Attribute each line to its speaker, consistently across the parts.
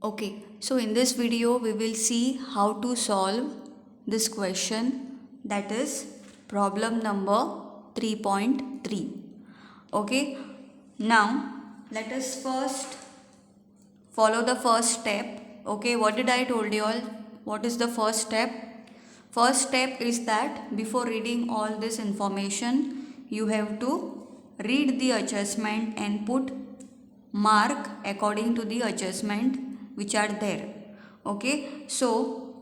Speaker 1: Okay, so in this video we will see how to solve this question, that is problem number 3.3. Okay, now let us first follow the first step. Okay, what did I told you all? What is the first step? First step is that before reading all this information, you have to read the adjustment and put mark according to the adjustment which are there. Okay, so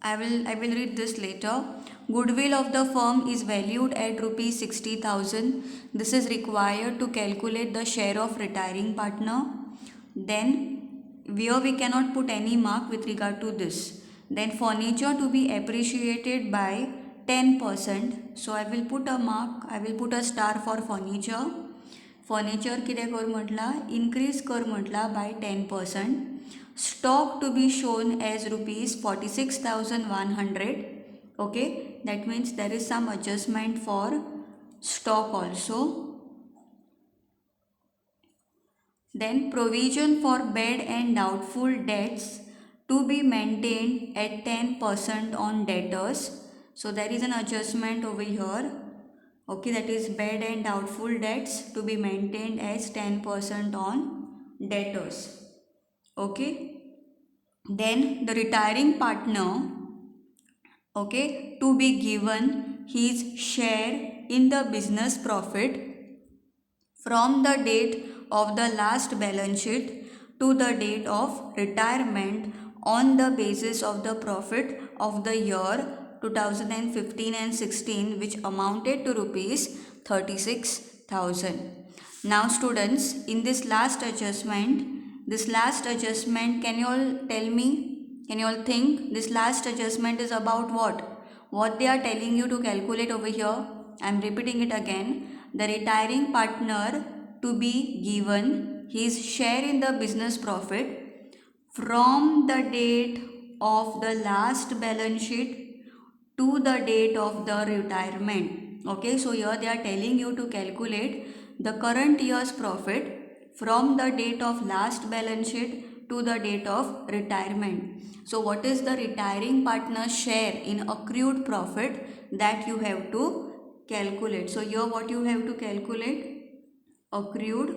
Speaker 1: I will read this later. Goodwill of the firm is valued at rupees 60,000. This is required to calculate the share of retiring partner. Then where we cannot put any mark with regard to this. Then furniture to be appreciated by 10%. So I will put a mark, I will put a star for furniture. Furniture कितें कर म्हटला increase कर म्हटला by 10%. Stock to be shown as rupees 46,100. Okay, that means there is some adjustment for stock also. Then provision for bad and doubtful debts to be maintained at 10% on debtors. So there is an adjustment over here. Okay, that is bad and doubtful debts to be maintained as 10% on debtors. Okay, then the retiring partner, okay, to be given his share in the business profit from the date of the last balance sheet to the date of retirement on the basis of the profit of the year 2015 and 16, which amounted to rupees 36,000. Now students, in this last adjustment, can you all tell me, can you all think this last adjustment is about what they are telling you to calculate over here? I am repeating it again. The retiring partner to be given his share in the business profit from the date of the last balance sheet to the date of the retirement. Okay, so here they are telling you to calculate the current year's profit from the date of last balance sheet to the date of retirement. So what is the retiring partner's share in accrued profit that you have to calculate? So here what you have to calculate? Accrued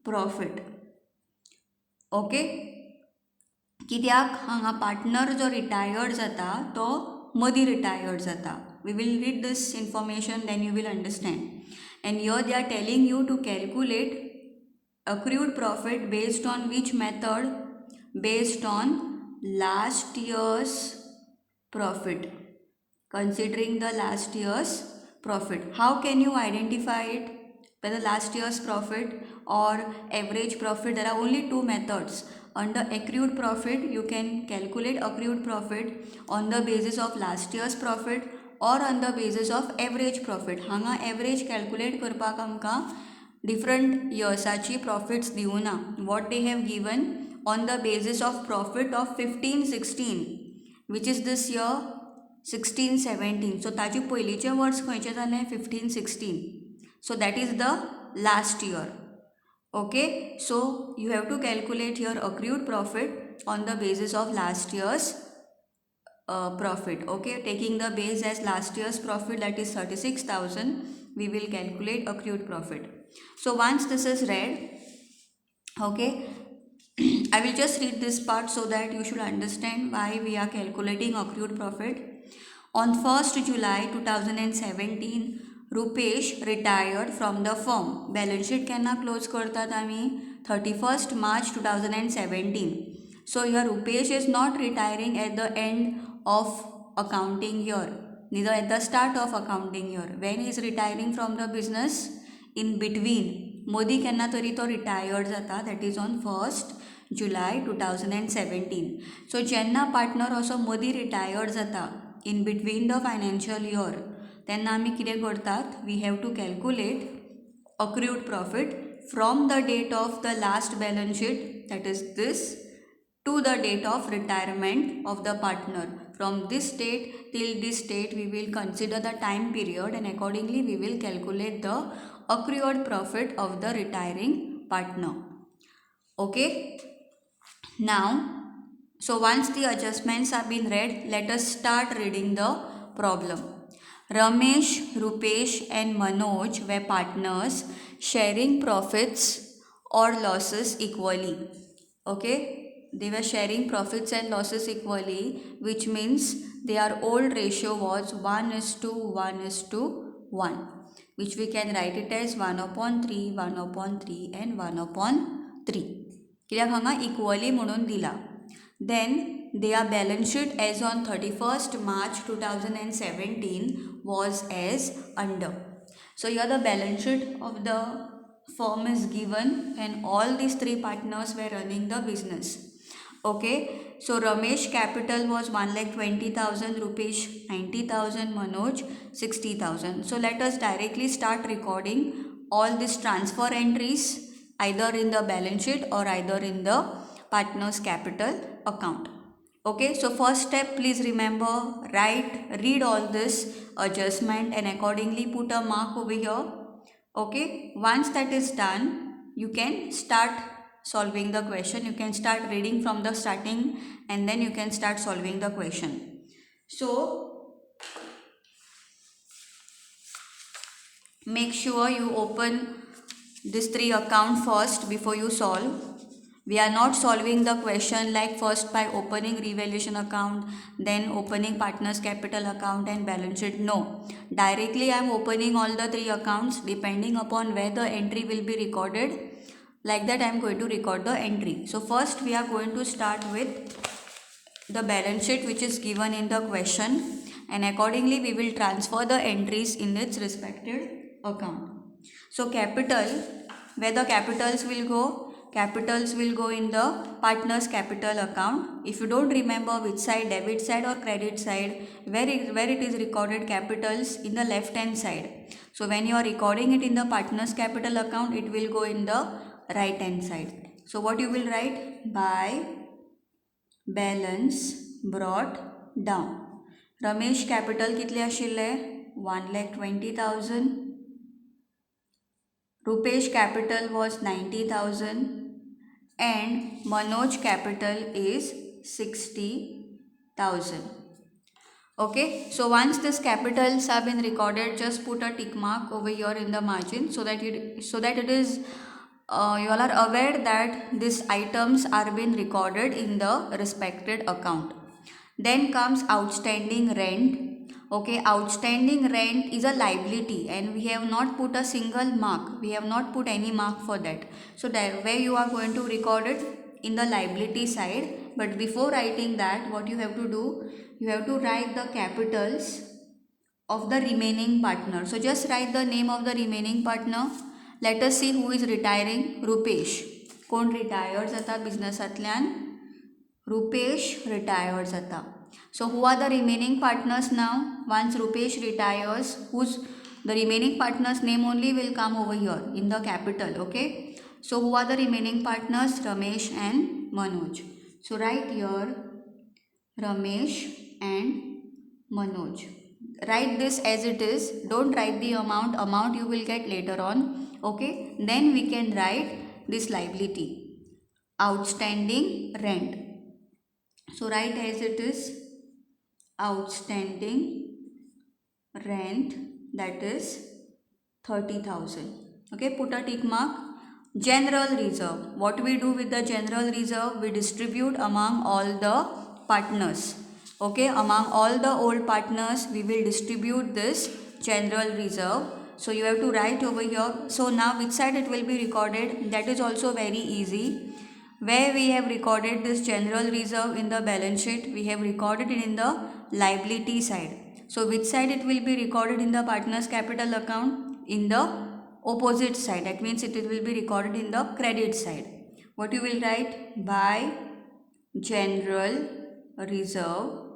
Speaker 1: profit. Okay, कित्याक हांगा partner जो retired जाता तो मदीं retired जाता. We will read this information, then you will understand. And here they are telling you to calculate accrued profit based on which method? Based on last year's profit. Considering the last year's profit. How can you identify it? Whether last year's profit or average profit, there are only two methods. Under accrued profit, you can calculate accrued profit on the basis of last year's profit or on the basis of average profit. हांगा average calculate करपाक आमकां different yearsaची profits दिवना. What they have given on the basis of profit of 15-16, which is this year 16-17. So ताजी पयलींचे verse खंयचे जाले? 15-16. So that is the last year. Okay, so you have to calculate your accrued profit on the basis of last year's profit. Okay, taking the base as last year's profit, that is 36,000, we will calculate accrued profit. So once this is read, okay, I will just read this part so that you should understand why we are calculating accrued profit. On 1st July 2017, Rupesh retired from the firm. Balance sheet केन्ना close करतात आमी? 31st March 2017. So here Rupesh is not retiring at the end of accounting year, neither at the start of accounting year. When he is retiring from the business? In between. मदीं केन्ना तरी तो retired जाता, that is on 1st July 2017. So जेन्ना partner असो मदीं retired जाता in between the financial year, तेन्ना आमी कितें करतात? We have to calculate accrued profit from the date of the last balance sheet, that is this, to the date of retirement of the partner. From this date till this date we will consider the time period, and accordingly we will calculate the accrued profit of the retiring partner. Okay, Now, so once the adjustments have been read, let us start reading the problem. Ramesh, Rupesh and Manoj were partners sharing profits or losses equally. Okay, they were sharing profits and losses equally, which means their old ratio was 1 is to 1 is to 1, which we can write it as 1 upon 3, 1 upon 3 and 1 upon 3. कित्याक हांगा equally म्हणून दिला. Then their balance sheet as on 31st March 2017 was as under. So here the balance sheet of the firm is given and all these three partners were running the business. Okay, so Ramesh capital was 1,20,000, Rupesh 90,000, Manoj 60,000. So let us directly start recording all these transfer entries either in the balance sheet or either in the partners capital account. Okay, so first step, please remember, read all this adjustment and accordingly put a mark over here. Okay, once that is done, you can start solving the question. You can start reading from the starting and then you can start solving the question. So make sure you open this 3 account first before you solve. We are not solving the question like first by opening revaluation account, then opening partners capital account and balance sheet. No, directly I am opening all the 3 accounts depending upon where the entry will be recorded. Like that I am going to record the entry. So first we are going to start with the balance sheet which is given in the question, and accordingly we will transfer the entries in its respective account. So capital, where the capitals will go? Capitals will go in the partners capital account. If you don't remember which side, debit side or credit side, where it is recorded capitals, in the left hand side. So when you are recording it in the partners capital account, it will go in the right hand side. So what you will write? By balance brought down. Ramesh capital कितले आशिल्ले? 1,20,000. Rupesh capital was 90,000 and Manoj capital is 60,000. Okay, so once these capitals have been recorded, just put a tick mark over here in the margin so that it is you all are aware that these items are being recorded in the respected account. Then comes outstanding rent. Okay, outstanding rent is a liability and we have not put a single mark. We have not put any mark for that. So that where you are going to record it in the liability side. But before writing that, what you have to do? You have to write the capitals of the remaining partner. So just write the name of the remaining partner. Let us see who is retiring. Rupesh. कोण retired जाता बिझनेसांतल्यान? Rupesh retired जाता. So who are the remaining partners now? Once Rupesh retires, the remaining partner's name only will come over here in the capital. Okay. So who are the remaining partners? Ramesh and Manoj. So write here Ramesh and Manoj. Write this as it is. Don't write the amount. Amount you will get later on. Okay. Then we can write this liability. Outstanding rent. So write as it is. Outstanding rent, that is 30,000. Okay. Put a tick mark. General reserve. What we do with the general reserve? We distribute among all the partners. Okay, among all the old partners we will distribute this general reserve. So you have to write over here. So now which side it will be recorded? That is also very easy. Where we have recorded this general reserve in the balance sheet, we have recorded it in the liability side. So which side it will be recorded in the partners capital account? In the opposite side. That means it will be recorded in the credit side. What you will write? By general reserve.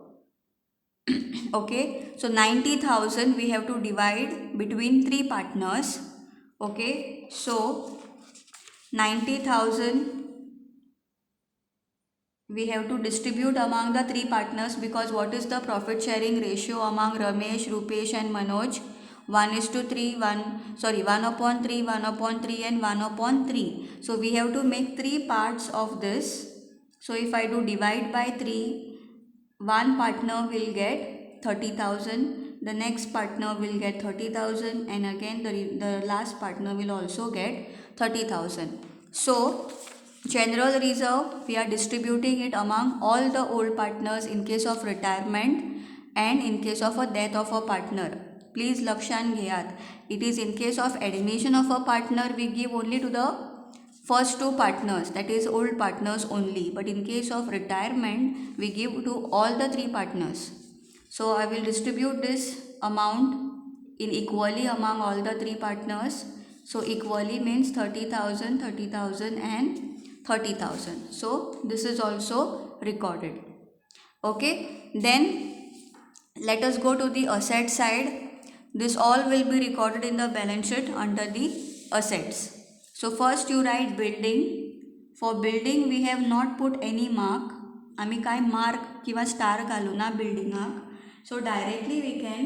Speaker 1: Okay, so 90,000 we have to divide between 3 partners. Okay, so 90,000 we have to distribute among the 3 partners, because what is the profit sharing ratio among Ramesh, Rupesh and Manoj? 1 is to 3, 1 upon 3, 1 upon 3 and 1 upon 3. So we have to make 3 parts of this. So if I do divide by 3, one partner will get 30,000, the next partner will get 30,000, and again the last partner will also get 30,000. So general reserve, we are distributing it among all the old partners in case of retirement and in case of a death of a partner. Please लक्षात घेयात. It is in case of admission of a partner we give only to the first two partners, that is old partners only, but in case of retirement we give to all the three partners. So I will distribute this amount in equally among all the three partners. So equally means 30,000, 30,000 and 30,000. So this is also recorded. Okay, then let us go to the asset side. This all will be recorded in the balance sheet under the assets. So first you write building. For building we have not put any mark. आम्ही काय mark किंवा star घालू ना buildingak. So directly we can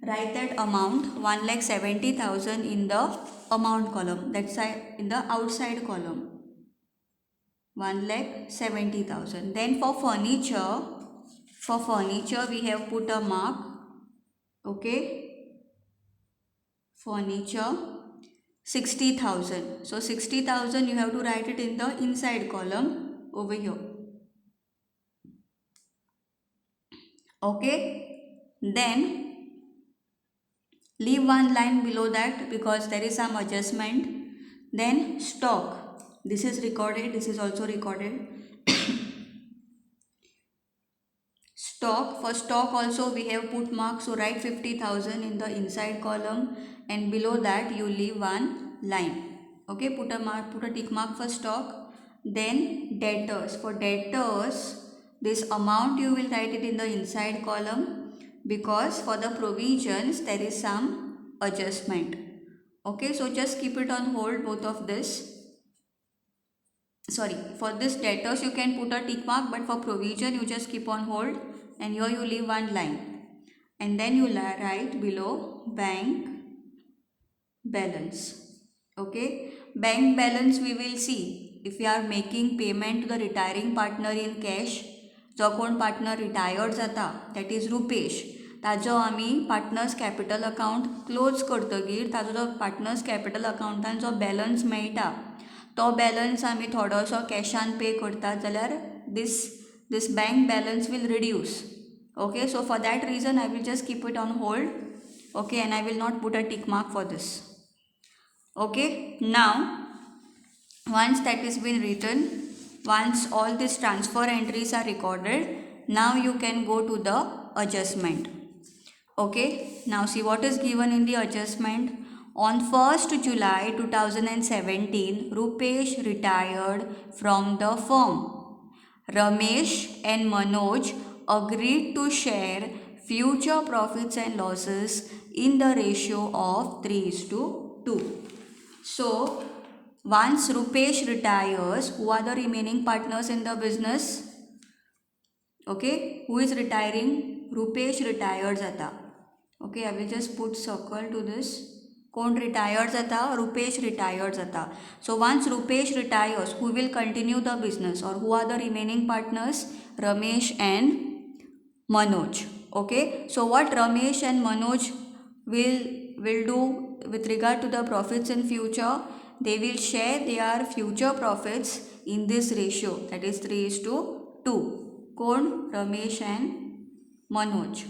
Speaker 1: write that amount 1,70,000 in the amount column. That's in the outside column. 1,70,000. Then for furniture we have put a mark. Okay. Furniture 60,000. So 60,000 you have to write it in the inside column over here. Okay. Then leave one line below that because there is some adjustment. Then stock. This is recorded. This is also recorded. Stock. For stock also we have put mark. So write 50,000 in the inside column. And below that you leave one line. Okay, put a tick mark for stock. Then debtors. For debtors, this amount you will write it in the inside column because for the provisions there is some adjustment. Okay, so just keep it on hold, both of this. Sorry, for this debtors you can put a tick mark, but for provision you just keep on hold, and here you leave one line. And then you write below bank balance. Okay, bank balance we will see if we are making payment to the retiring partner in cash. जो कोण partner retired जाता, that is Rupesh, ताजो आमी partners capital account close करतगीर ताजो जो partners capital अकाउंटान जो balance मेळटा तो बॅलन्स आमी थोडोसो कॅशान पे करतात जाल्यार this bank balance will reduce. Okay, so for that reason I will just keep it on hold. Okay, and I will not put a tick mark for this. Okay, now once that is been written, once all these transfer entries are recorded, now you can go to the adjustment. Okay, now see what is given in the adjustment. On 1st July 2017, Rupesh retired from the firm. Ramesh and Manoj agreed to share future profits and losses in the ratio of 3:2. So, once Rupesh retires, who are the remaining partners in the business? Okay, who is retiring? Rupesh retired jata. Okay, I will just put circle to this. Kon retired jata? Rupesh retired jata. So once Rupesh retires, who will continue the business, or who are the remaining partners? Ramesh and Manoj. Okay, so what Ramesh and Manoj will do with regard to the profits in future? They will share their future profits in this ratio, that is 3:2. Kon? Ramesh and Manoj.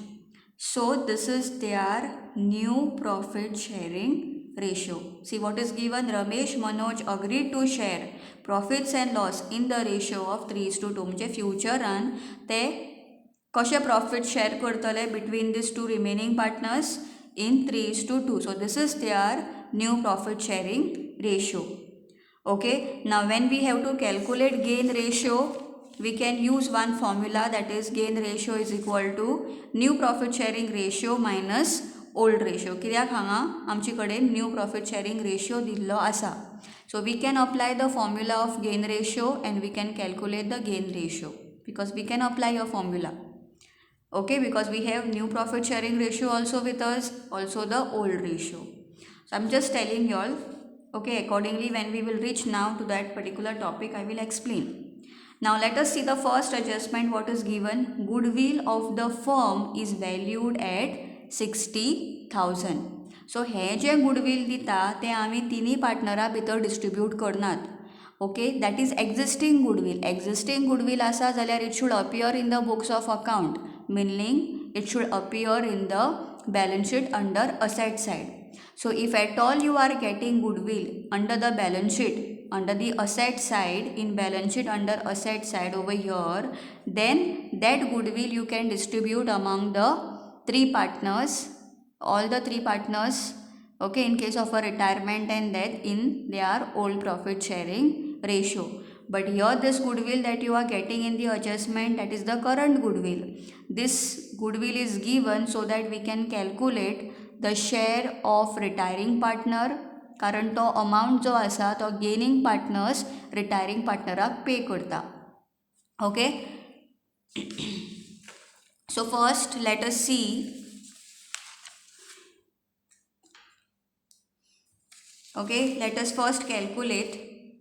Speaker 1: So this is their new profit sharing ratio. See what is given. Ramesh, Manoj agreed to share profits and loss in the ratio of 3:2. म्हणजे फ्युचरान ते कशे profit share करतले between these two remaining partners in 3:2. So this is their new profit sharing ratio. Okay, now when we have to calculate gain ratio, we can use one formula, that is gain ratio is equal to new profit sharing ratio minus old ratio. कित्याक हांगा आमचे कडेन new profit sharing ratio दिल्लो आसा. So we can apply the formula of gain ratio and we can calculate the gain ratio because we can apply a formula. Okay, because we have new profit sharing ratio also with us, also the old ratio. So I'm just telling you all. Okay, accordingly when we will reach now to that particular topic, I will explain. Now let us see the first adjustment. What is given? Goodwill of the firm is valued at 60,000. So हे जे goodwill दिता ते आमी तिनी पार्टनरा भितर distribute करनात. Okay, that is existing goodwill. Existing goodwill आसा जाल्यार it should appear in the books of account, meaning it should appear in the balance sheet under asset side. So if at all you are getting goodwill under the balance sheet, under the asset side, in balance sheet under asset side over here, then that goodwill you can distribute among the three partners, all the three partners, okay, in case of a retirement and death in their old profit sharing ratio. But here this goodwill that you are getting in the adjustment, that is the current goodwill. This goodwill is given so that we can calculate the share of retiring partner, कारण तो amount जो आसा तो gaining partners retiring पार्टनराक pay करता. Okay, so first let us see. Okay, let us first calculate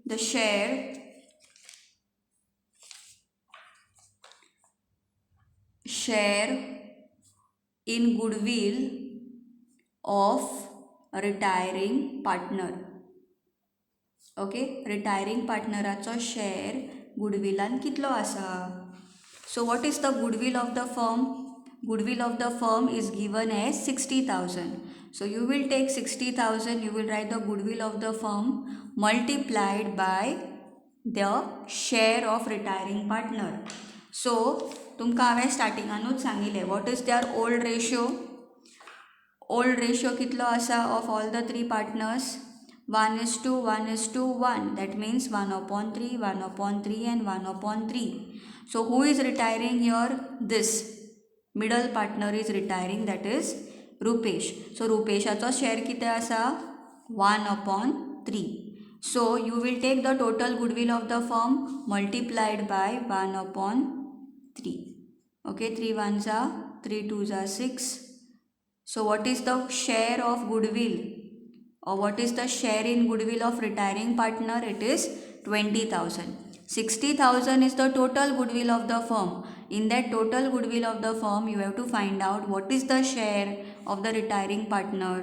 Speaker 1: the share in goodwill of retiring partner. Okay, retiring partneracho share goodwillan kitlo asa. So what is the goodwill of the firm? Goodwill of the firm is given as 60,000. So you will take 60,000, you will write the goodwill of the firm multiplied by the share of retiring partner. So तुमकां हांवें स्टार्टिंगानूच सांगिल्लें what is their old ratio. Old ratio कितलो आसा of all the three partners? 1:1:1. That means 1/3, 1/3 and 1/3. So who is retiring here? This middle partner is retiring, that is Rupesh. So Rupeshacho share कितें आसा? 1/3. So you will take the total goodwill of the firm multiplied by 1/3. Okay, 3 1s are 3 2s are 6. So what is the share of goodwill, or what is the share in goodwill of retiring partner? It is 20,000. 60,000 is the total goodwill of the firm. In that total goodwill of the firm, you have to find out what is the share of the retiring partner.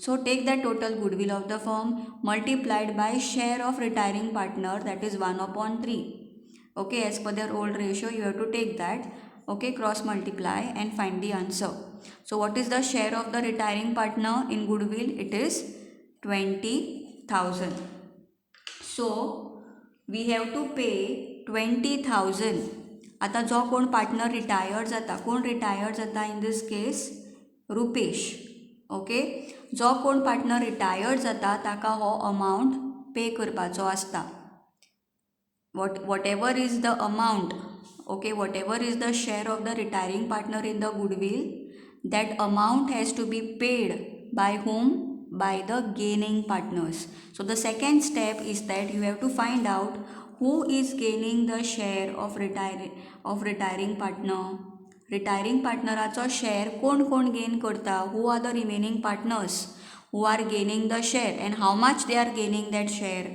Speaker 1: So take that total goodwill of the firm multiplied by share of retiring partner, that is 1/3. Okay, as per their old ratio, you have to take that. Okay, cross multiply and find the answer. So what is the share of the retiring partner in goodwill? It is 20,000. So we have to pay 20,000. आता जो कोण partner retired जाता, कोण retired जाता in this case? Rupesh. Okay, जो कोण partner retired जाता ताका हो अमाउंट पे करपाचो आसता. Whatever is the amount, okay, whatever is the share of the retiring partner in the goodwill, that amount has to be paid by whom? By the gaining partners. So the second step is that you have to find out who is gaining the share of retiring partner. Retiring partneracho share कोण gain करता? Who are the remaining partners who are gaining the share, and how much they are gaining that share?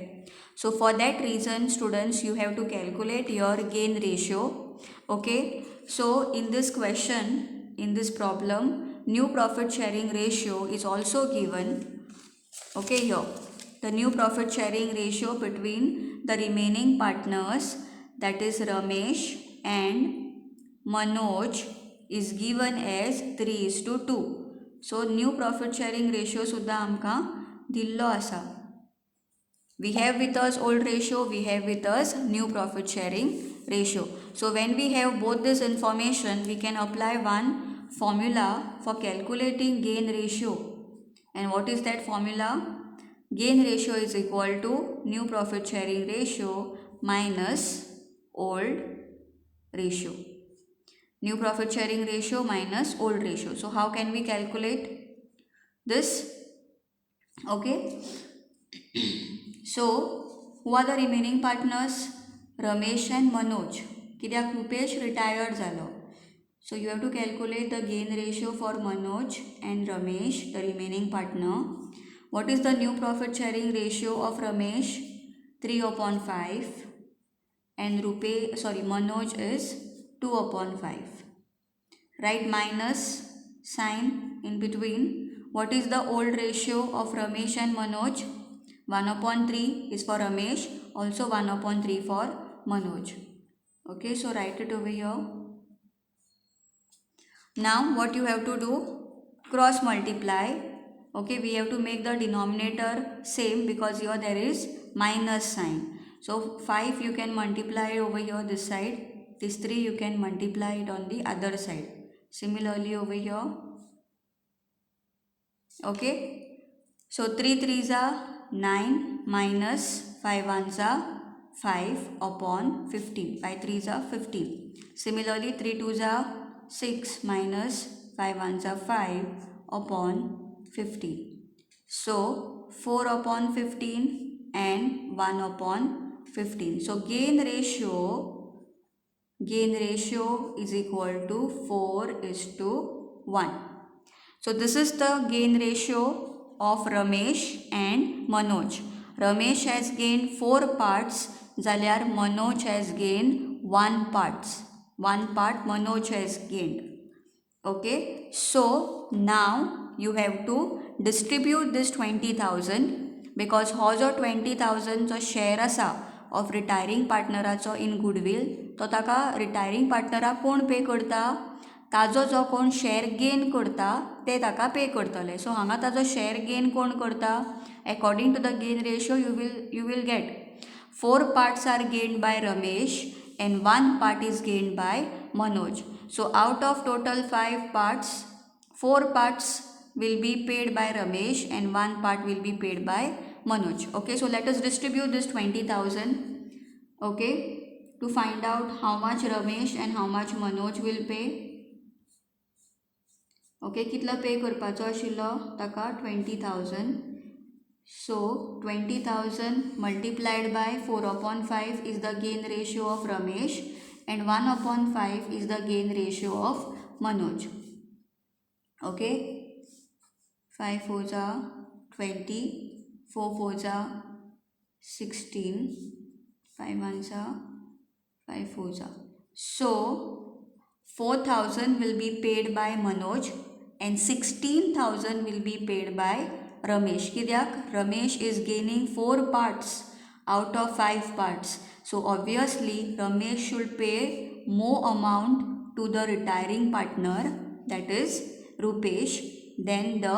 Speaker 1: So for that reason, students, you have to calculate your gain ratio. Okay, so in this question, in this problem, new profit sharing ratio is also given. Okay, here the new profit sharing ratio between the remaining partners, that is Ramesh and Manoj, is given as 3:2. So new profit sharing ratio सुद्धा आमकां दिल्लो आसा. We have with us old ratio, we have with us new profit sharing ratio. So when we have both this information, we can apply one formula for calculating gain ratio. And what is that formula? Gain ratio is equal to new profit sharing ratio minus old ratio. New profit sharing ratio minus old ratio. So how can we calculate this? Okay. So who are the remaining partners? Ramesh and Manoj. कित्याक Rupesh retired जालो. So you have to calculate the gain ratio for Manoj and Ramesh, the remaining partner. What is the new profit sharing ratio of Ramesh? 3/5. and Manoj is 2 upon 5. Write minus sign in between. What is the old ratio of Ramesh and Manoj? 1 upon 3 is for Ramesh, also 1 upon 3 for Manoj. Okay, so write it over here. Now what you have to do? Cross multiply. Okay, we have to make the denominator same because here there is minus sign. So 5 you can multiply over here this side. This 3 you can multiply it on the other side. Similarly over here. Okay. So 3 3s are 9 minus 5 1s are 5 upon 15. 5 3s are 15. Similarly 3 2s are 6 minus 5 1s are 5 upon 15. So 4 upon 15 and 1 upon 15. So gain ratio is equal to 4:1. So this is the gain ratio of Ramesh and Manoj. Ramesh has gained 4 parts, zalyar Manoj has gained 1 parts. 1 part Manoj has gained. Okay, so now you have to distribute this 20,000 because ho jo 20,000 जो share असा of retiring partneraचो in goodwill तो ताका retiring partneraक कोण पे करता? ताजो जो कोण शेअर गेन करता ते ताका पे करतले. सो हांगा ताजो शेअर गेन कोण करता? According to the gain ratio you will get 4 parts are gained by Ramesh and 1 part is gained by Manoj. So out of total 5 parts, 4 parts will be paid by Ramesh and 1 part will be paid by Manoj. Okay, so let us distribute this 20,000. Okay, to find out how much Ramesh and how much Manoj will pay. Okay, कितलो पे करपाचो आशिल्लो ताका 20,000. सो 20,000 multiplied by 4 upon 5 is the gain ratio of Ramesh and 1 upon 5 is the gain ratio of Manoj. Okay, 5 4s are 20, 4 4s are 16, 5 1s are 5 4s are. So 4,000 will be paid by Manoj and 16,000 will be paid by Ramesh. Kidyak? Ramesh is gaining 4 parts out of 5 parts. So obviously Ramesh should pay more amount to the retiring partner, that is Rupesh, than the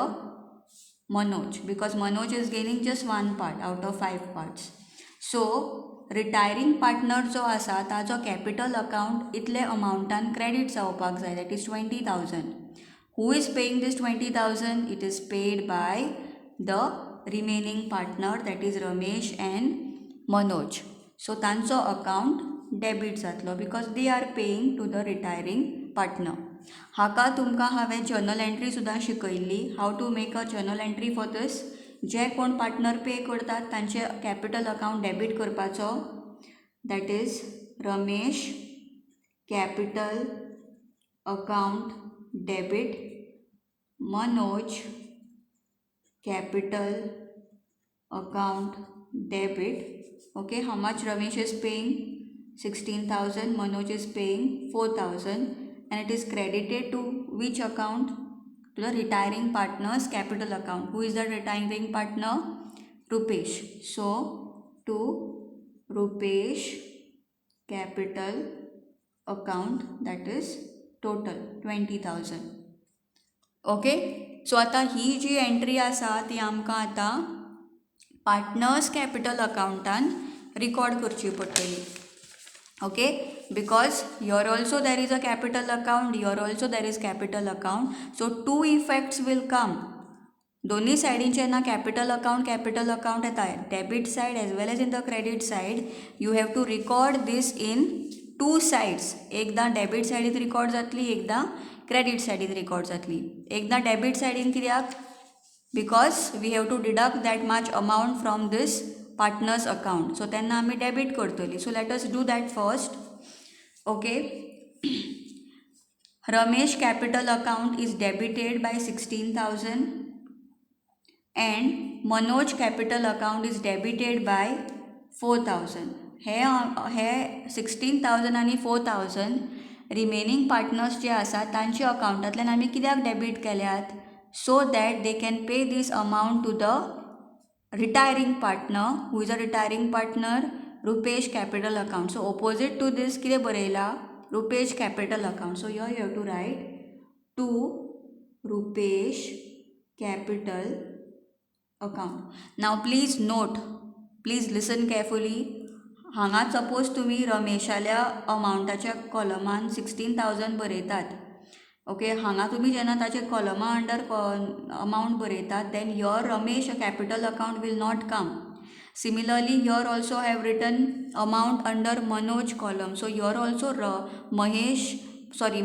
Speaker 1: Manoj, because Manoj is gaining just 1 part out of 5 parts. So retiring partner जो आसा ताजो capital account इतले अमाउंटान credit जावपाक जाय, that is 20,000. Who is paying this 20,000? It is paid by the remaining partner, that is Ramesh and Manoj. So तांचो account debit जातलो because they are paying to the retiring partner. हाका तुमकां हांवें journal entry सुद्दां शिकयल्ली, how to make a journal entry for this. जे कोण partner pay करतात तांचे कॅपिटल अकाउंट डेबिट करपाचो, that is Ramesh capital account debit, Manoj capital account debit. Okay, how much Ramesh is paying? 16,000. Manoj is paying 4,000 and it is credited to which account? To the retiring partner's capital account. Who is the retiring partner? Rupesh. So to Rupesh capital account, that is total 20,000. Okay, so आतां ही जी entry आसा ती आमकां आतां partners capital अकाउंटान record करची पडटली. Okay, because here also there is a capital account, here also there is capital account. So 2 effects will come. दोन्ही सायडीन जेन्ना कॅपिटल अकाउंट येता, debit side as well as in the credit side, you have to record this in 2 sides. एकदां debit सायडीन record जातली, एकदां credit सायडीन record जातली. एकदां डेबिट सायडीन कित्याक? Because we have to deduct that much amount from this partner's account. So तेन्ना आमी डेबिट करतली. So let us do that first. Okay, Ramesh capital account is debited by 16,000 and Manoj capital account is debited by 4,000. हे 16,000 आनी 4,000 रिमेनींग partners जे आसात तांच्या अकाउंटांतल्यान आमी कित्याक debit केल्यात, so that they can pay this amount to the retiring partner, who is a retiring partner, Rupesh capital account. So opposite to this कितें बरयला, Rupesh capital account. So here you have to write to Rupesh capital account. Now please note, please listen carefully. हांगा suppose तुमी रमेशाल्या अमावंटाच्या कॉलमान 16,000 बरयतात. Okay, हांगा तुमी जेन्ना ताचे कॉलमा अंडर अमावंट बरयतात, then your Ramesh capital account will not come. Similarly your also have written amount under Manoj column. So your also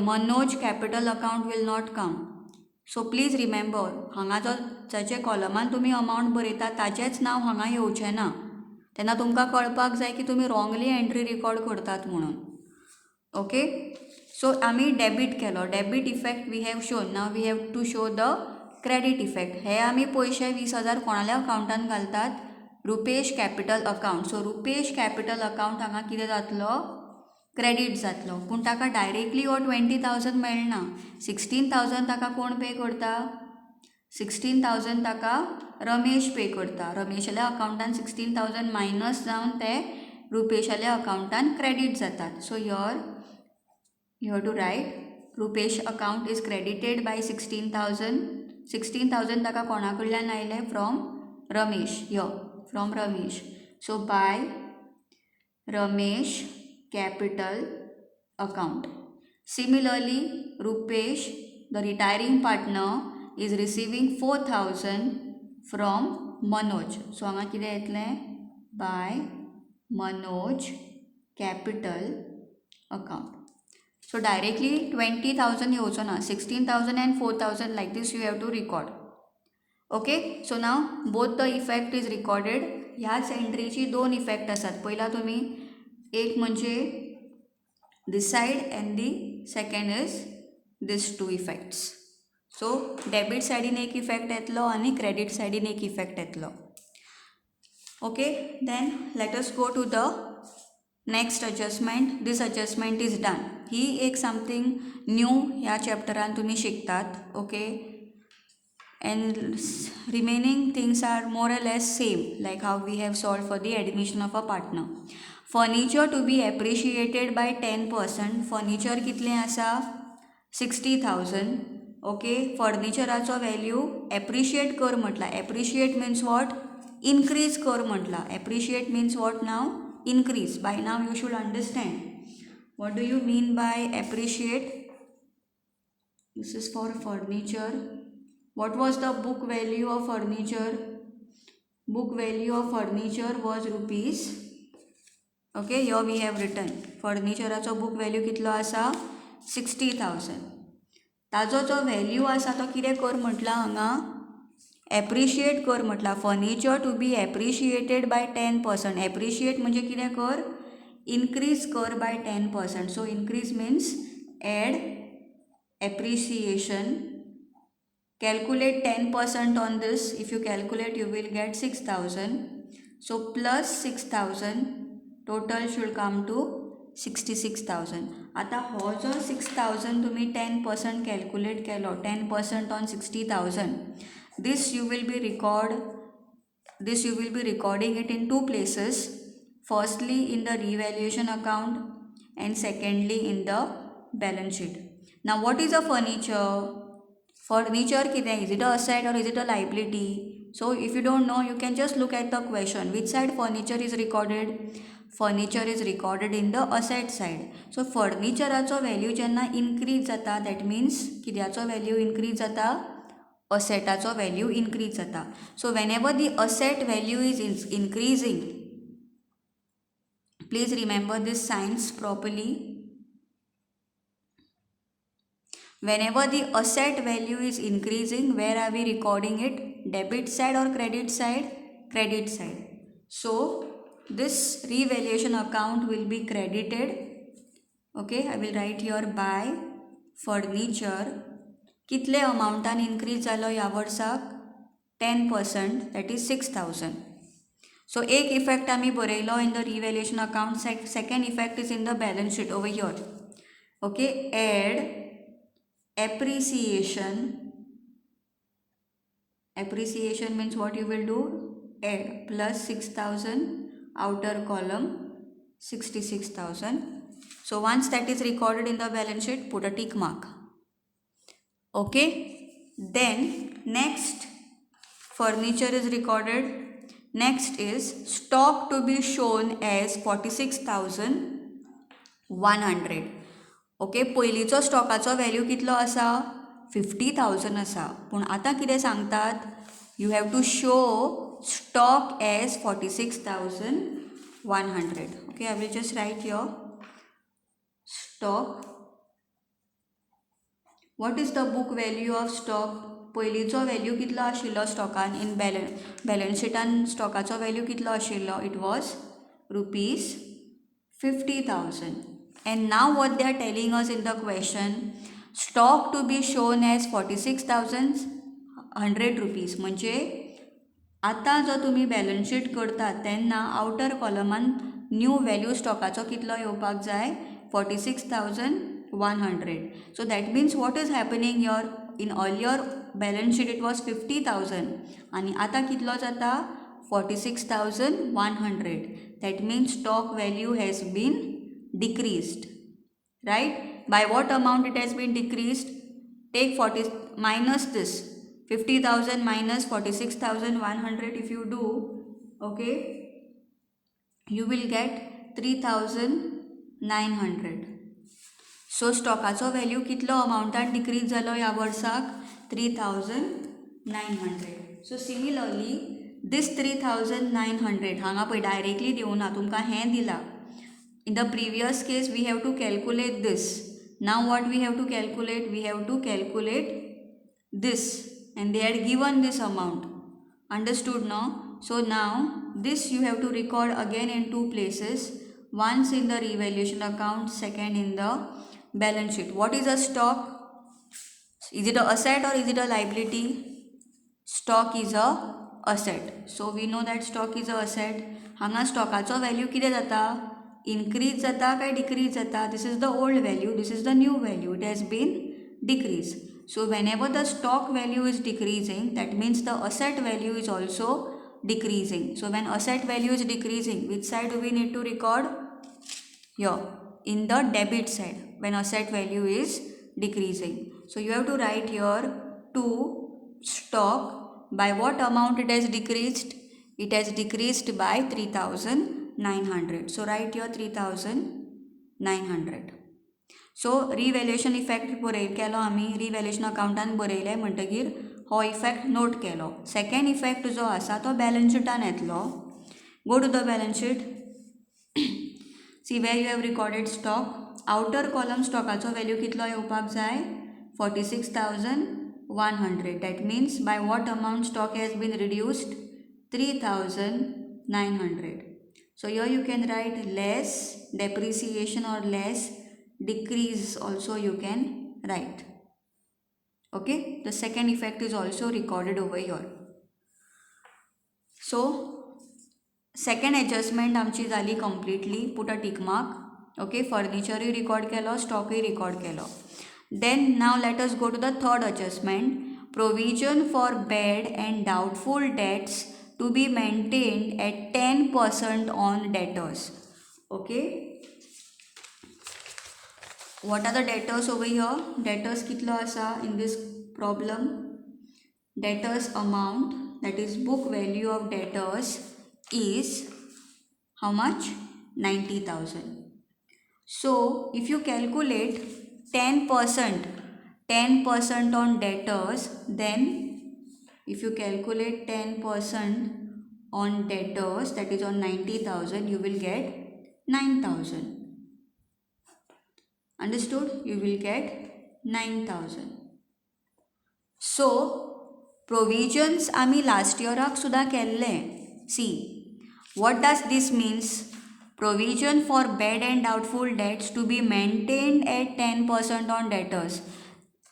Speaker 1: Manoj capital account will not come. So please remember, हांगा जाचे कॉलमान तुमी अमावंट बरयतात ताचेंच नांव हांगा येवचें ना. तेन्ना तुमकां कळपाक जाय की तुमी रॉंगली एंट्री रिकॉर्ड करतात म्हणून. ओके, सो आमी डेबीट केलो, debit effect we have shown. Now we have to show the credit effect. हे आमी पयशे 20,000 कोणाल्या अकाउंटान घालतात, Rupesh capital account. So Rupesh capital account हांगा कितें जातलो, क्रेडीट जातलो. पूण ताका डायरेक्टली हो 20,000 मेळना. 16,000 ताका कोण पे करता, 16,000 ताका रमेश पे करता. रमेशाल्या अकाउंटान 16,000 मायनस जावन ते रुपेशाल्या अकाउंटान क्रेडीट जातात. So here you have to write Rupesh account is credited by 16,000. 16,000 ताका कोणा कडल्यान आयले, from Ramesh. From Ramesh. So by Ramesh capital account. Similarly, Rupesh, the retiring partner, is receiving 4,000 from Manoj. So हांगा कितें येतलें, by Manoj capital account. So directly 20,000 येवचो ना, 16,000 and 4,000, like this you have to record. Okay, so now both the effect is recorded. ह्याच एंट्रीची दोन effect आसात. पयला तुमी एक म्हणजे this side and the second is these two effects. So debit साइडीन एक इफेक्ट येतलो आणि क्रेडिट साइडीन एक इफेक्ट येतलो. Okay, then let us go to the next adjustment. This adjustment is done. ही एक something new ह्या चॅप्टरान तुम्ही शिकतात. Okay, and remaining things are more or less same, like how we have solved for the admission of a partner. Furniture to be appreciated by 10%. Furniture कितले आसा, 60,000. Okay, फर्निचराचो value appreciate कर म्हटला. Appreciate means what, increase कर म्हटला. Appreciate means what now, increase. By now you should understand what do you mean by appreciate. This is for furniture. What was the book value of furniture. Book value of furniture was rupees. Okay, here we have written फर्निचराचो book value कितलो आसा, 60,000. ताजो जो value आसा तो कितें कर म्हटला हांगा, एप्रिशिएट कर म्हटला. Furniture to be appreciated by 10%. Appreciate म्हणजे कितें कर, इनक्रीज कर by 10%. So increase means add appreciation. Calculate 10% on this. If you calculate you will get 6,000. So plus 6,000 total should come to 66,000. आता हो जो 6,000 तुम्ही 10% calculate Kelo, 10% on 60,000. This you will be recording it in two places. Firstly in the revaluation account and secondly in the balance sheet. Now what is a furniture? Furniture कितें, is it a asset or is it a liability? So if you don't know, you can just look at the question. Which side furniture is recorded? Furniture is recorded in the asset side. So furnitureaचो value जेन्ना increase जाता, that means कित्याचो value increase जाता, assetाचो value increase जाता. So whenever the asset value is increasing, please remember this signs properly. Whenever the asset value is increasing, where are we recording it? Debit side or credit side? Credit side. So this revaluation account will be credited. Okay, I will write here by furniture. कितले अमाउंटान increase जालो ह्या वर्साक, 10%, that is 6,000. So एक effect आम्ही बरयलो in the revaluation account. Second effect is in the balance sheet over here. Okay, add appreciation. Appreciation means what you will do? Add plus 6,000, outer column 66,000. So once that is recorded in the balance sheet, put a tick mark. Okay, then next furniture is recorded. Next is stock to be shown as 46,100. Okay, पयलींचो स्टॉकाचो value कितलो आसा? 50,000 आसा. पूण आतां कितें सांगतात? You have to show stock as 46,100. Okay, I will just write your stock. What is the book value of stock? पयलींचो value कितलो आशिल्लो स्टॉकान इन बॅलन्स शिटान स्टॉकाचो व्हॅल्यू कितलो आशिल्लो? It was ₹50,000. And now what they are telling us in the question, stock to be shown as 46,100 rupees. म्हणजे आता जो तुम्ही balance sheet करतात तेन्ना आउटर कॉलमान न्यू व्हॅल्यू स्टॉकाचो कितलो येवपाक जाय? 46,100. So that means what is happening here? In earlier balance sheet it was 50,000 आणि आता कितलो जाता? 46,100. That means stock value has been decreased, right? By what amount it has been decreased? Take 40 minus this 50,000 minus 46,100. If you do, okay, you will get 3,900. So स्टॉकाचो value कितलो अमाउंटान decrease जालो ह्या वर्साक? 3,900. सो सिमिलरली दीस 3,900 हांगा पळय directly दिवना, तुमकां हें दिलां. In the previous case we have to calculate this. Now what we have to calculate? We have to calculate this, and they had given this amount. Understood now? So now this you have to record again in two places. Once in the revaluation account, second in the balance sheet. What is a stock? Is it an asset or is it a liability? Stock is a asset. So we know that stock is a asset. हांगा स्टॉकाचो value कितें जाता? Increase जाता काय decrease जाता? This is the old value, this is the new value. It has been decrease. So whenever the stock value is decreasing, that means the asset value is also decreasing. So when asset value is decreasing, which side do we need to record? Here, in the debit side, when asset value is decreasing. So you have to write here to stock. By what amount it has decreased? It has decreased by 3,900. So write here 3,900. So revaluation effect केलो आमी, revaluation अकाउंटान बरयलें म्हणटगीर हो effect note केलो. Second effect जो आसा तो बॅलन्स शीटान येतलो. Go to the balance sheet. See where you have recorded stock. Outer column स्टॉकाचो व्हॅल्यू कितलो येवपाक जाय? 46,100. That means by what amount stock has been reduced? 3,900. So here you can write less depreciation or less decrease also you can write. Okay, the second effect is also recorded over here. So second adjustment आमची जाली completely. Put a tick mark. Okay, furniture record Kelo, stock record Kelo. Then now let us go to the third adjustment. Provision for bad and doubtful debts to be maintained at 10% on debtors. Okay, what are the debtors over here? Debtors kitlo asa in this problem? Debtors amount, that is book value of debtors, is how much? 90,000. So if you calculate 10% on debtors, then if you calculate 10% on debtors, that is on 90,000, you will get 9,000. Understood? You will get 9,000. So provisions आमी last year सुद्धा केल्ले. See, what does this means? Provision for bad and doubtful debts to be maintained at 10% on debtors.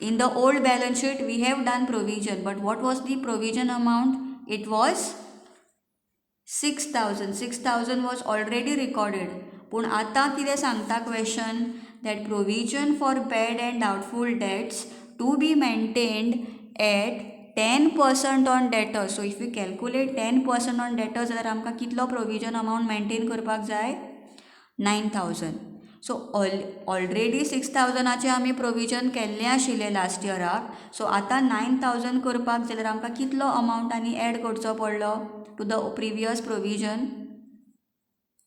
Speaker 1: In the old balance sheet we have done provision, but what was the provision amount? It was 6,000 was already recorded. पूण आतां कितें सांगता question that provision for bad and doubtful debts to be maintained at 10% on debtors. So if you calculate 10% on debtors जाल्यार आमकां कितलो provision amount maintain करपाक जाय? 9,000. So already 6,000चे आमी प्रोविजन केल्लें आशिल्लें लास्ट इयराक. सो आतां 9,000 करपाक जाल्यार आमकां कितलो अमावंट आनी एड करचो पडलो to the previous provision?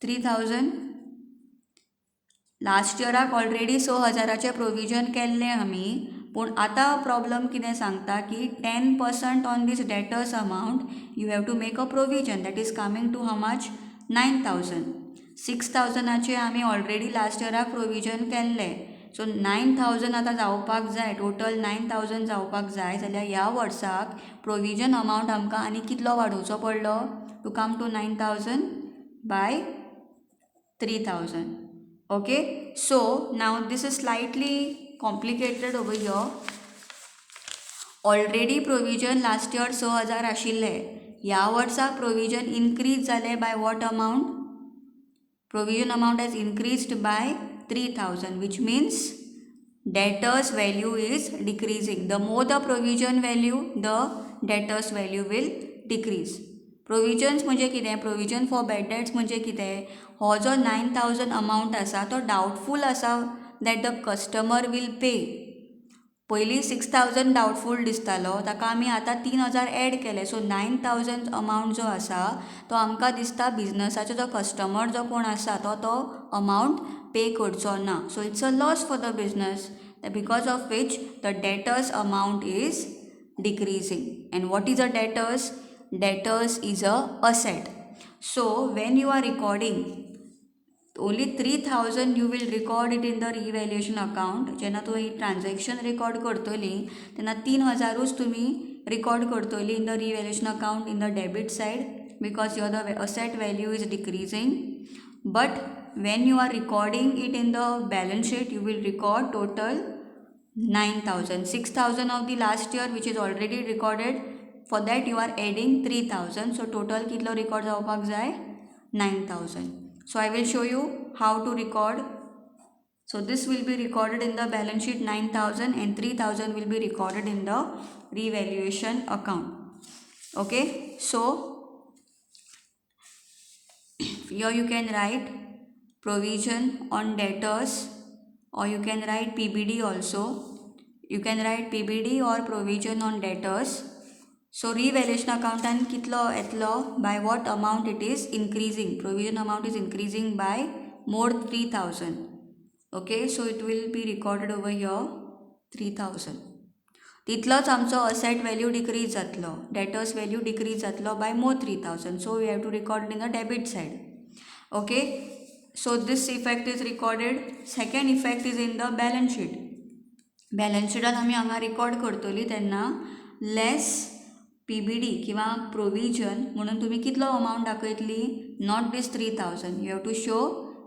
Speaker 1: 3,000. Last इयराक ऑलरेडी 6,000चे प्रोविजन केल्लें आमी. पूण आतां प्रॉब्लम कितें सांगता की 10% on this debtors amount you have to make a provision that is coming to how much? 9,000. 6,000चे आमी ऑलरेडी लास्ट इयराक प्रोविजन केल्लें. सो 9,000 आतां जावपाक जाय, टोटल 9,000 जावपाक जाय जाल्यार ह्या वर्साक प्रोविजन अमावंट आमकां आनी कितलो वाडोवचो पडलो to come to 9,000? By 3,000. Okay, so now this is slightly complicated over here. Already provision last year 6,000 आशिल्ले. ह्या वर्साक प्रोविजन इनक्रीज जाले by what amount? Provision amount has increased by 3,000, which means debtors value is decreasing. The more the provision value, the debtors value will decrease. Provisions म्हणजे कितें? Provision for bad debts म्हणजे कितें? हो जो 9,000 amount आसा तो doubtful आसा that the customer will pay. पयलीं 6,000 डाउटफूल दिसतालो, ताका आमी आतां 3,000 एड केले. सो 9,000 अमावंट जो आसा तो आमकां दिसता बिजनसाचो जो कस्टमर जो कोण आसा तो अमावंट पे करचो ना. So it's a loss for the business, because of which the debtors amount is decreasing. And what is a debtors? Debtors is a asset. So when you are recording, only 3,000 you will record it in the revaluation account. जेन्ना तूं ही transaction record करतली तेन्ना 3,000च तुमी record करतली in the revaluation account in the debit side, because your the asset value is decreasing. But when you are recording it in the balance sheet, you will record total 9,000. 6,000 of the last year which is already recorded. For that you are adding 3,000. So total kitlo record जावपाक जाय? 9,000. So I will show you how to record. So this will be recorded in the balance sheet 9,000 and 3,000 will be recorded in the revaluation account. Okay. So here you can write provision on debtors, or you can write PBD also. You can write PBD or provision on debtors. So revaluation account and kitlo etlo by what amount it is increasing. Provision amount is increasing by more 3,000. Okay, so it will be recorded over here 3,000. तितलोच आमचो asset value decrease जातलो, debtors value decrease जातलो by more 3,000. So we have to record it in the debit side. Okay, so this effect is recorded. Second effect is in the balance sheet. Balance sheet आमी हांगा record करतली तेन्ना less PBD किंवा provision म्हणून तुम्ही कितलो amount दाखयतली? Not this 3,000. You have to show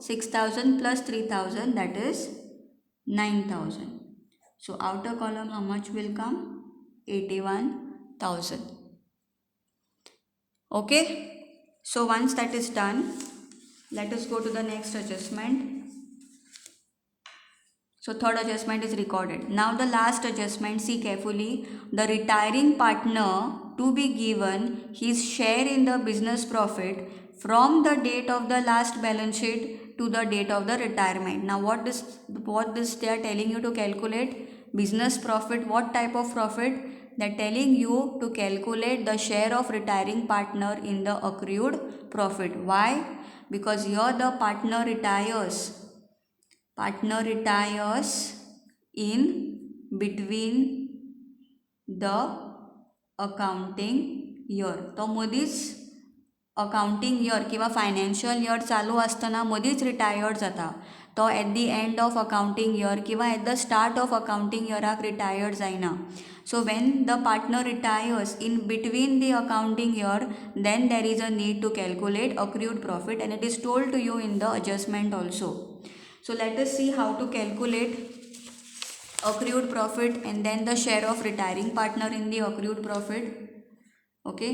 Speaker 1: 6,000 plus 3,000, that is 9,000. So outer column how much will come? 81,000. Okay, so once that is done, let us go to the next adjustment. So third adjustment is recorded. Now the last adjustment, see carefully. The retiring partner to be given his share in the business profit from the date of the last balance sheet to the date of the retirement. Now what this they are telling you to calculate? Business profit. What type of profit? They are telling you to calculate the share of retiring partner in the accrued profit. Why? Because here the partner retires in between the accounting year. तो मदींच accounting year किंवा financial year चालू आसतना मदींच retired जाता. तो at the end of accounting year किंवा at the start of accounting इयराक रिटायर्ड जायना. So when the partner retires in between the accounting year, then there is a need to calculate accrued profit, and it is told to you in the adjustment also. So let us see how to calculate accrued profit and then the share of retiring partner in the accrued profit. Okay,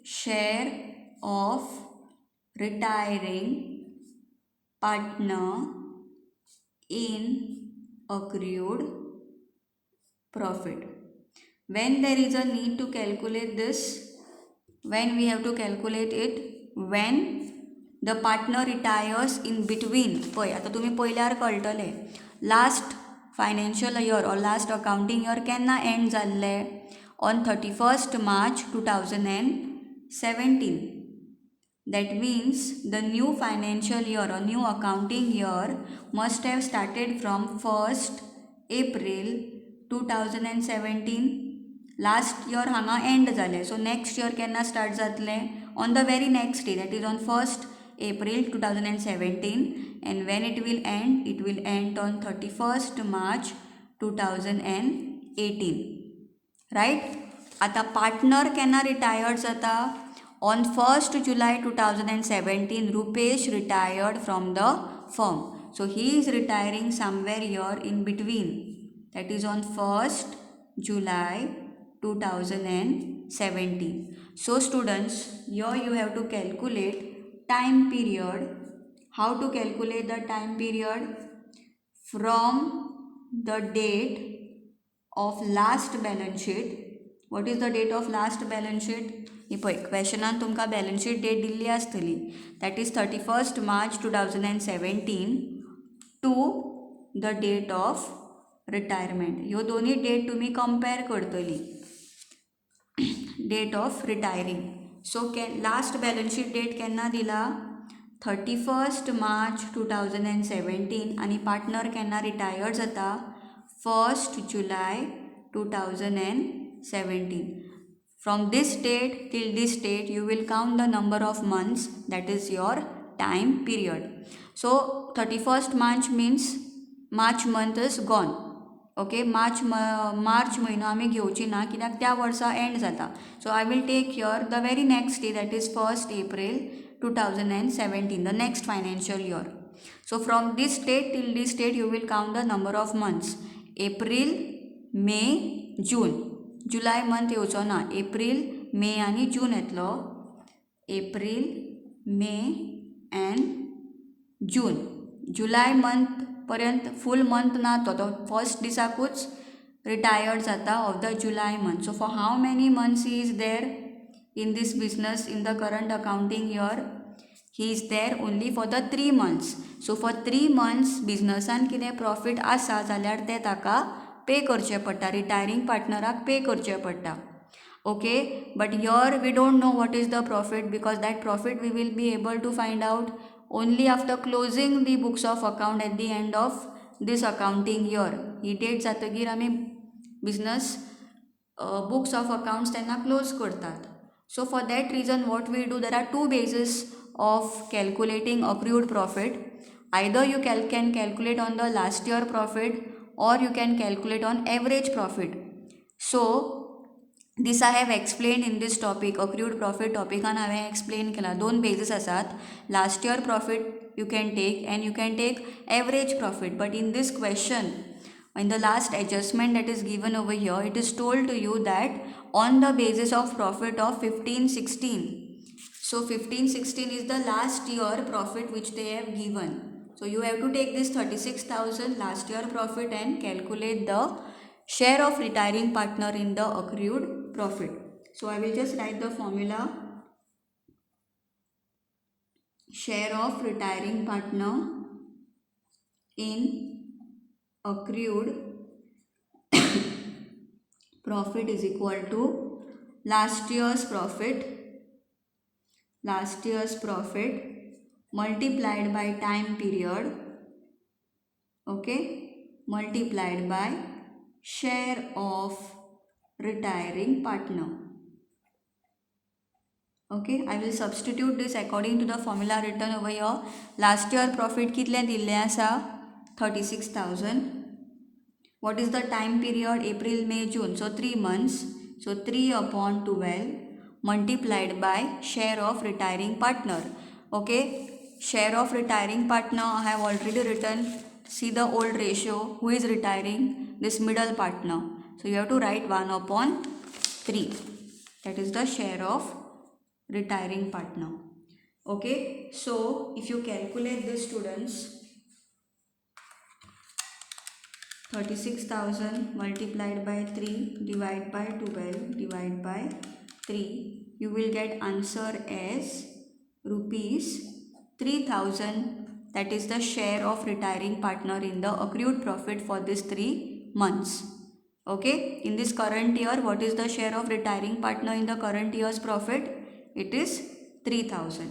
Speaker 1: share of retiring partner in accrued profit. When there is a need to calculate this, when we have to calculate it, when the partner retires in between. पळय आता तुम्ही पयल्यार कळटले last financial year और last accounting year केन्ना and जाल्ले on 31st March 2017. That means the new financial year or new accounting year must have started from 1st April 2017. Last year हांगा and जाले, so next year केन्ना start जातले on the very next day, that is on 1st April 2017, and when it will end on 31st March 2018. Right. आता partner केन्ना retired जाता on 1st July 2017. Rupesh retired from the firm, so he is retiring somewhere here in between, that is on 1st July 2017. So students, here you have to calculate time period. How to calculate the time period? From the date of last balance sheet. What is the date of last balance sheet? ही पळय क्वेश्चनान तुमकां balance sheet date दिल्ली आसतली, that is 31st March 2017 to the date of retirement. ह्यो दोनी date तुमी compare करतली, date of retiring. So last balance sheet date केन्ना दिला 31st March 2017 आनी पार्टनर केन्ना रिटायर्ड जाता 1st July 2017. From this date till this date you will count the number of months, that is your time period. So 31st March means March month is gone. Okay, मार्च म्हयनो आमी घेवची ना कित्याक त्या वर्सा end जाता. So I will take here the very next day, that is 1st April 2017, the next financial year. So from this date till this date you will count the number of months. April, May, June. July month येवचो ना, April, May आनी June येतलो. April, May and June. July month पर्यंत full month ना तो first दिसाकूच retired जाता of the July month. So for how many months he is there in this business in the current accounting year? He is there only for the 3 months. So for 3 months बिजनसान कितें profit आसा जाल्यार तें ताका पे करचें पडटा, retiring पार्टनराक पे करचें पडटा. Okay, but here we don't know what is the profit, because that profit we will be able to find out only after closing the books of account at the end of this accounting year. ही date जातकीर आमी business books of accounts तेन्ना close करतात. So for that reason what we do, there are 2 bases of calculating accrued profit. Either you can calculate on the last year profit or you can calculate on average profit. So this I have explained in this topic, accrued profit topic and I have explained केला. 2 bases asat, last year profit you can take and you can take average profit. But in this question, in the last adjustment that is given over here, it is told to you that on the basis of profit of 15-16. So 15-16 is the last year profit which they have given. So you have to take this 36,000 last year profit and calculate the share of retiring partner in the accrued profit. So I will just write the formula. Share of retiring partner in accrued profit is equal to last year's profit multiplied by time period, okay, multiplied by share of retiring partner. Okay, I will substitute this according to the formula written over here. Last year profit कितले दिल्ले आसा 36,000. What is the time period? April, May, June. So 3 months. So 3/12 multiplied by share of retiring partner. Okay, share of retiring partner I have already written. See the old ratio. Who is retiring? This middle partner. So you have to write 1/3. That is the share of retiring partner. Okay, so if you calculate this, students, 36,000 multiplied by 3 divided by 12 divided by 3, you will get answer as rupees 3,000, that is the share of retiring partner in the accrued profit for this 3 months. Okay, in this current year, what is the share of retiring partner in the current year's profit? It is 3,000.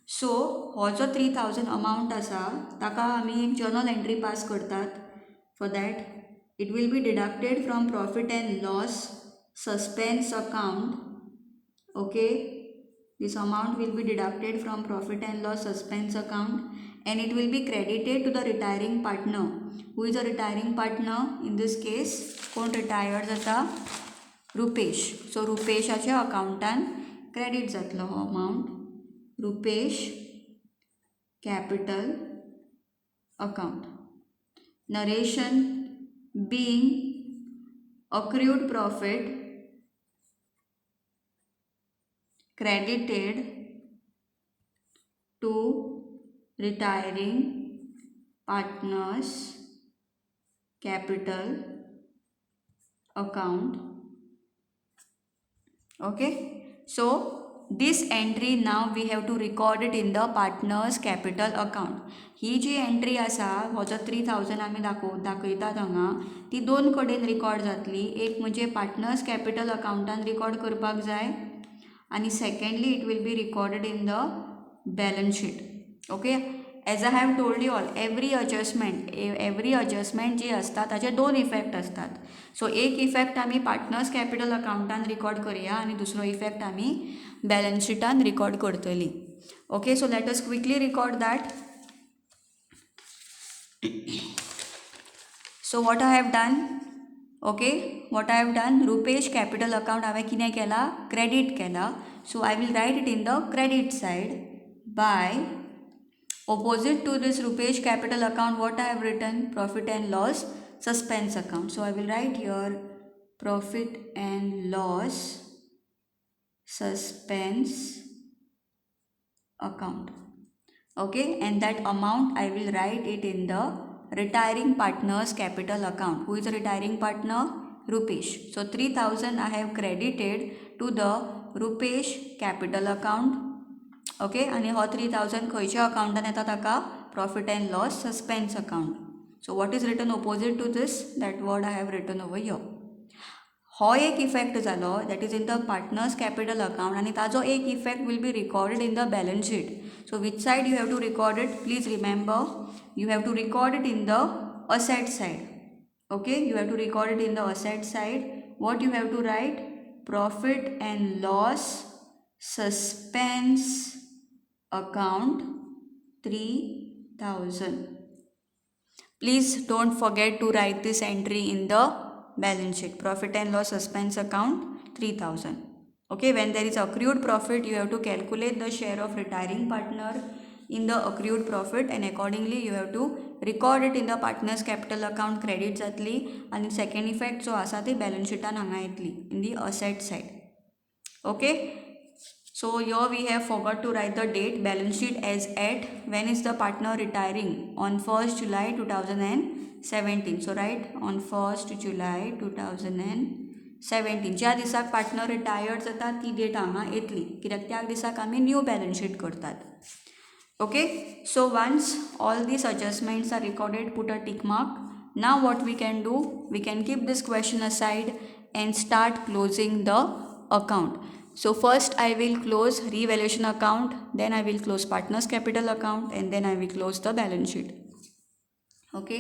Speaker 1: So हो जो 3,000 amount आसा ताका आमी एक journal entry पास करतात. For that, it will be deducted from profit and loss suspense account. Okay, this amount will be deducted from profit and loss suspense account, and it will be credited to the retiring partner. Who is a retiring partner? In this case, कोण retired जाता? Rupesh. So रुपेशाच्या अकाउंटान credit जातलो हो amount Rupesh capital account. Narration: being accrued profit credited to retiring partners capital account. Okay, so this entry now we have to record it in the partners capital account. ही जी entry आसा हो जो 3,000 आमी दाखयतात हांगा ती दोन कडेन रिकॉर्ड जातली. एक म्हणजे पार्टनर्स कॅपिटल अकाउंटान रिकॉर्ड करपाक जाय आणि secondly it will be recorded in the balance sheet. Okay, as I have told you all, every adjustment जी असता ताचे दोन इफेक्ट असतात. सो एक इफेक्ट आमी पार्टनर्स कॅपिटल अकाउंटान रिकॉर्ड करूया आणि दुसरो इफेक्ट आमी बॅलन्स शीटान रिकॉर्ड करतली. Okay, so let us quickly record that. So what I have done, okay, what I have done, Rupesh capital account हांवें कितें केला, क्रेडीट केला. So I will write it in the credit side. By opposite to this Rupesh capital account, what I have written, profit and loss suspense account. So I will write here profit and loss suspense account. Okay, and that amount I will write it in the retiring partners capital account. Who is the retiring partner? Rupesh. So 3,000 I have credited to the Rupesh capital account. Okay, आणि हो 3,000 खंयच्या अकाउंटान येता ताका profit and loss suspense account. So what is written opposite to this, that word I have written over here. हो एक effect जालो, that is in the partners capital account, आणि ताजो एक effect will be recorded in the balance sheet. So which side you have to record it, please remember, you have to record it in the asset side. Okay, you have to record it in the asset side. What you have to write, profit and loss suspense account 3,000. Please don't forget to write this entry in the balance sheet. Profit and loss suspense account 3,000. Okay, when there is accrued profit, you have to calculate the share of retiring partner in the accrued profit, and accordingly you have to record it in the partners capital account credit जातली, आणि second effect जो आसा ती balance sheetan हांगा येतली in the asset side. Okay, so here we have forgot to write the date, balance sheet as at when is the partner retiring, on 1st July 2017. So write on 1st July 2017. ज्या दिसाक partner retired जाता ती date हांगा येतली, कित्याक त्या दिसाक आमी न्यू बॅलन्स शीट करतात. Okay, so once all these adjustments are recorded, put a tick mark. Now what we can do, we can keep this question aside and start closing the account. So first I will close revaluation account, then I will close partners capital account, and then I will close the balance sheet. Okay.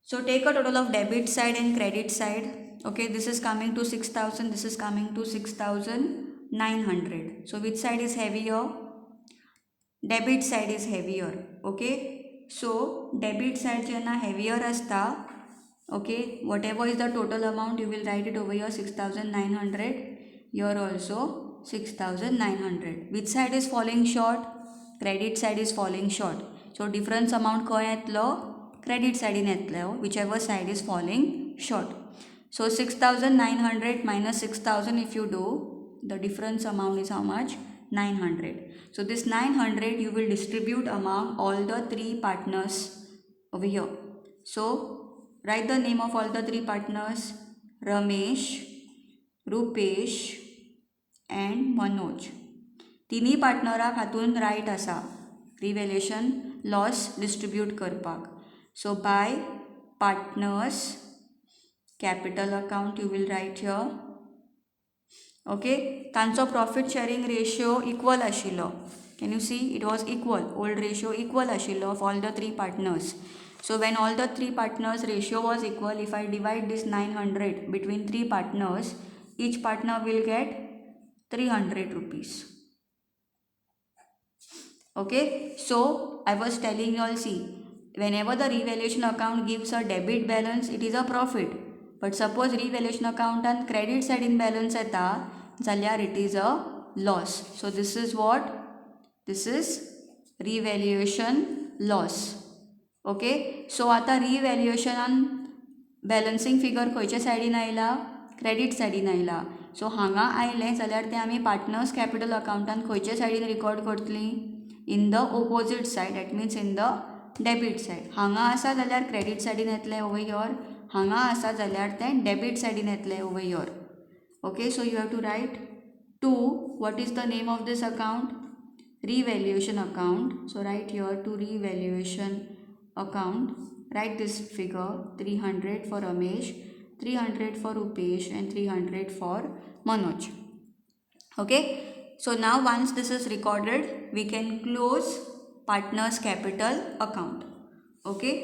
Speaker 1: So take a total of debit side and credit side. Okay, this is coming to 6,000, this is coming to 6,900. So which side is heavier? Debit side is heavier. Okay, so debit side jenna heavier asta. Okay, whatever is the total amount, you will write it over here 6,900. Here also 6,900. Which side is falling short? Credit side is falling short. So difference amount खंय येतलो? Credit side in येतलो, whichever side is falling short. So 6,900 minus 6,000, if you do, the difference amount is how much? 900. So this 900 you will distribute among all the three partners over here. So write the name of all the three partners: Ramesh, Rupesh and Manoj. तिनी पार्टनराक हातून riot आसा रिवेल्युशन loss distribute करपाक. So by partners capital account you will write here. Okay, तांचो profit sharing ratio equal आशिल्लो. Can you see it was equal. Old ratio equal आशिल्लो of all the three partners. So when all the three partners ratio was equal, if I divide this 900 between three partners, each partner will get 300 rupees. Okay, so I was telling you all, see, whenever the revaluation account gives a debit balance, it is a profit. But suppose revaluation account and credit side in balance eta, zalyar it is a loss. So this is what? This is revaluation loss. Okay, so आतां रिवॅल्युएशनान balancing figure खंयच्या सायडीन आयला? Credit सायडीन आयला. सो हांगा आयलें जाल्यार तें आमी पार्टनर्स कॅपिटल अकाउंटान खंयच्या सायडीन रिकॉर्ड करतलीं? In the opposite side, that mince in the debit side. हांगा आसा जाल्यार क्रेडीट सायडीन येतलें ओवर हियर. हांगा आसा जाल्यार तें डेबीट सायडीन येतलें over here. Okay, so you have to write to. What is the name of this account? Revaluation account. So write here to revaluation account. Write this figure: 300 for Ramesh, 300 for Rupesh and 300 for Manoj. Okay, so now once this is recorded, we can close partners capital account. Okay,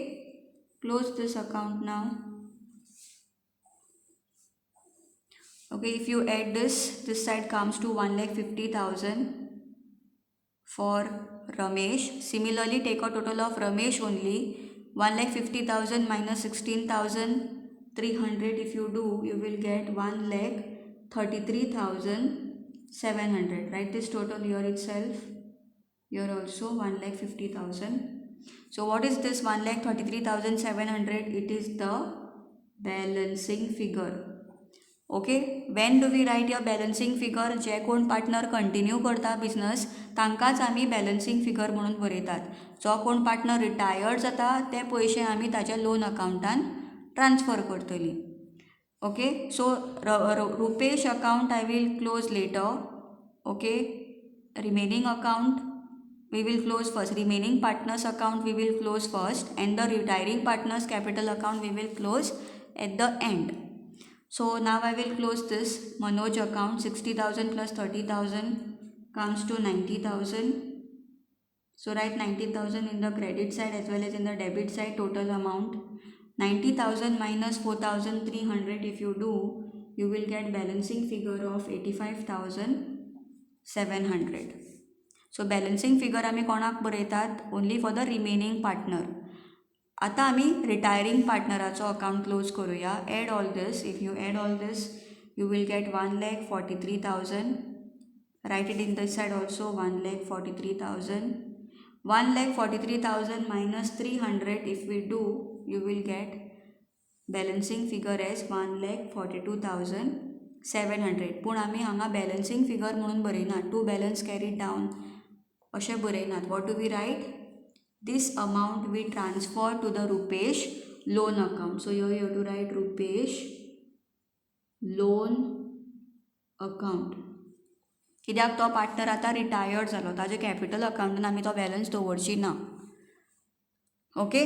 Speaker 1: close this account now. Okay, if you add this side comes to 1,50,000 for Ramesh. Similarly, take a total of Ramesh only. 1,50,000 minus 16,300. If you do, you will get 1,33,700. Write this total here itself. Here also 1,50,000. So what is this 1,33,700? It is the balancing figure. Okay, when do we write या balancing figure? जे कोण partner continue करता business तांकांच आमी balancing figure म्हणून बरयतात. जो कोण पार्टनर रिटायर्ड जाता ते पयशे आमी ताच्या लोन अकाउंटान ट्रान्सफर करतलीं. Okay, so Rupesh account I will close later. Okay, remaining account we will close first. Remaining partners account we will close first, and the retiring partners capital account we will close at the end. So now I will close this Manoj account. 60,000 plus 30,000 comes to 90,000. So write 90,000 in the credit side as well as in the debit side. Total amount 90,000 minus 4,300. If you do, you will get balancing figure of 85,700. So balancing figure आमी कोणाक बरयतात? Only for the remaining partner. आता आमी retiring पार्टनराचो account close करूया. Add all this. If you add all this you will get 1,43,000. Write it in this side also 1,43,000. 1,43,000 minus 300. If we do you will get balancing figure as 1,42,700. पूण आमी हांगा balancing figure म्हणून बरयनात. To balance carried down अशें बरयनात. What do we write? This amount we transfer to the Rupesh loan account. So here you have to write Rupesh loan account. कित्याक तो partner आतां रिटायर्ड जालो, ताजे कॅपिटल अकाउंटान आमी तो बॅलन्स दवरची ना. Okay,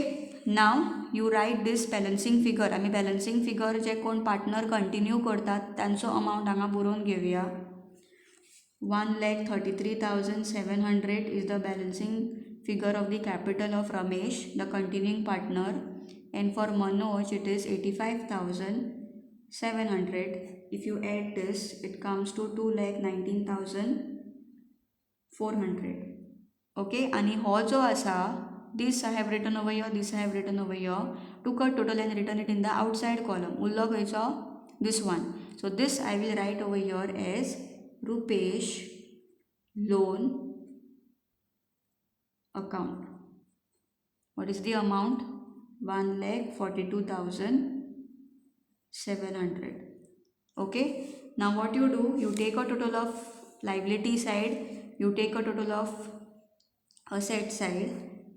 Speaker 1: now you write this balancing figure. आमी बॅलन्सिंग फिगर जे कोण पार्टनर कंटिन्यू करतात तांचो अमावंट हांगा बरोवन घेवया. 1,33,700 is the balancing figure of the capital of Ramesh, the continuing partner, and for Manoj it is 85,700. If you add this, it comes to 2,19,400. okay, and ho jo asa, this I have written over here, this I have written over here. Took a total and written it in the outside column. Ullo khaycho? This one. So this I will write over here as Rupesh loan account. What is the amount? 1,42,700. 700. Okay, now what you do, you take a total of liability side, you take a total of asset side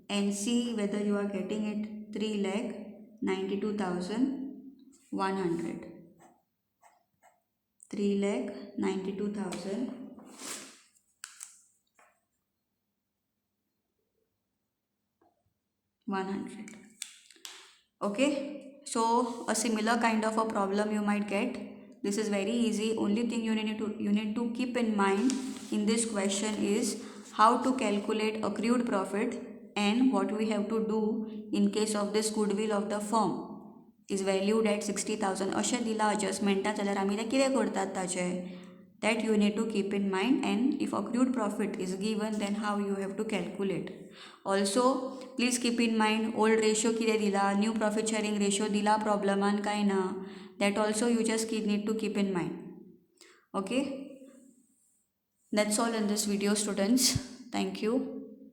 Speaker 1: and see whether you are getting it 3,92,100. 3,92,100. Okay, so a similar kind of a problem you might get. This is very easy. Only thing you need to keep in mind in this question is how to calculate accrued profit and what we have to do in case of this goodwill of the firm is valued at 60,000 अशें दिला adjustment जाल्यार आमी तें कितें करतात ताचें, that you need to keep in mind. And if accrued profit is given, then how you have to calculate. Also please keep in mind old ratio कितें दिला, new profit sharing ratio दिला प्रॉब्लमान काय ना, that also you just need to keep in mind. Okay, that's all in this video students. Thank you.